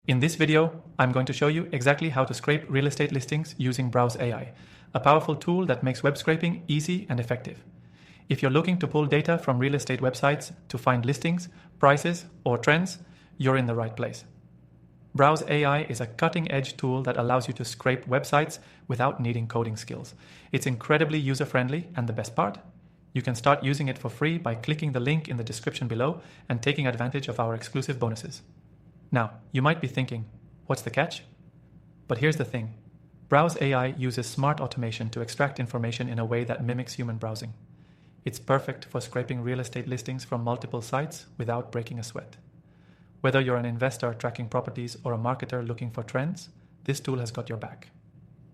In this video, I'm going to show you exactly how to scrape real estate listings using Browse AI, a powerful tool that makes web scraping easy and effective. If you're looking to pull data from real estate websites to find listings, prices, or trends, you're in the right place. Browse AI is a cutting-edge tool that allows you to scrape websites without needing coding skills. It's incredibly user-friendly, and the best part? You can start using it for free by clicking the link in the description below and taking advantage of our exclusive bonuses. Now, you might be thinking, what's the catch? But here's the thing. Browse AI uses smart automation to extract information in a way that mimics human browsing. It's perfect for scraping real estate listings from multiple sites without breaking a sweat. Whether you're an investor tracking properties or a marketer looking for trends, this tool has got your back.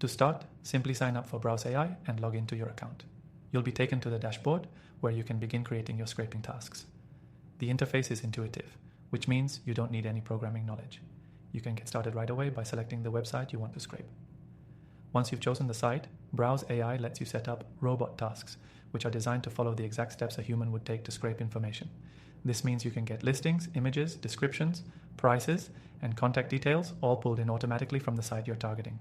To start, simply sign up for Browse AI and log into your account. You'll be taken to the dashboard where you can begin creating your scraping tasks. The interface is intuitive, which means you don't need any programming knowledge. You can get started right away by selecting the website you want to scrape. Once you've chosen the site, Browse AI lets you set up robot tasks, which are designed to follow the exact steps a human would take to scrape information. This means you can get listings, images, descriptions, prices, and contact details all pulled in automatically from the site you're targeting.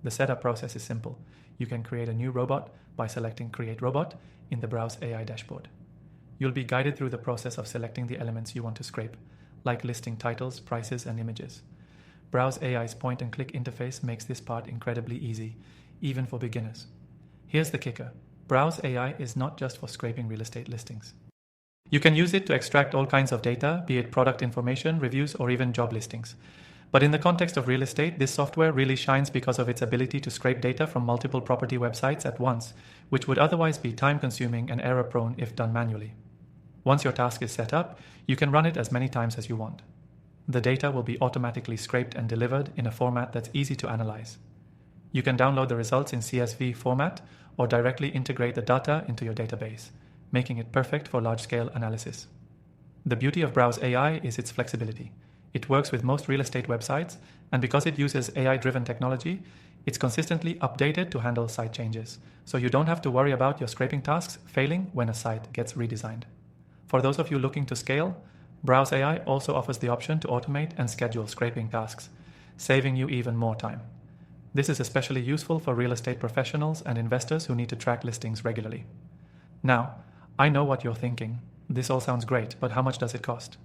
The setup process is simple. You can create a new robot by selecting Create Robot in the Browse AI dashboard. You'll be guided through the process of selecting the elements you want to scrape, like listing titles, prices, and images. Browse AI's point-and-click interface makes this part incredibly easy, even for beginners. Here's the kicker. Browse AI is not just for scraping real estate listings. You can use it to extract all kinds of data, be it product information, reviews, or even job listings. But in the context of real estate, this software really shines because of its ability to scrape data from multiple property websites at once, which would otherwise be time-consuming and error-prone if done manually. Once your task is set up, you can run it as many times as you want. The data will be automatically scraped and delivered in a format that's easy to analyze. You can download the results in CSV format or directly integrate the data into your database, making it perfect for large-scale analysis. The beauty of Browse AI is its flexibility. It works with most real estate websites, and because it uses AI-driven technology, it's consistently updated to handle site changes, so you don't have to worry about your scraping tasks failing when a site gets redesigned. For those of you looking to scale, Browse AI also offers the option to automate and schedule scraping tasks, saving you even more time. This is especially useful for real estate professionals and investors who need to track listings regularly. Now, I know what you're thinking. This all sounds great, but how much does it cost?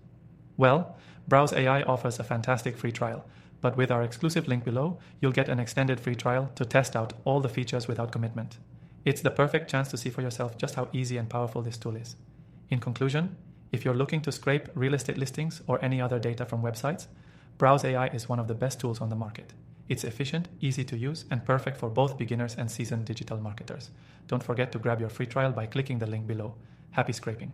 Well, Browse AI offers a fantastic free trial, but with our exclusive link below, you'll get an extended free trial to test out all the features without commitment. It's the perfect chance to see for yourself just how easy and powerful this tool is. In conclusion, if you're looking to scrape real estate listings or any other data from websites, Browse AI is one of the best tools on the market. It's efficient, easy to use, and perfect for both beginners and seasoned digital marketers. Don't forget to grab your free trial by clicking the link below. Happy scraping!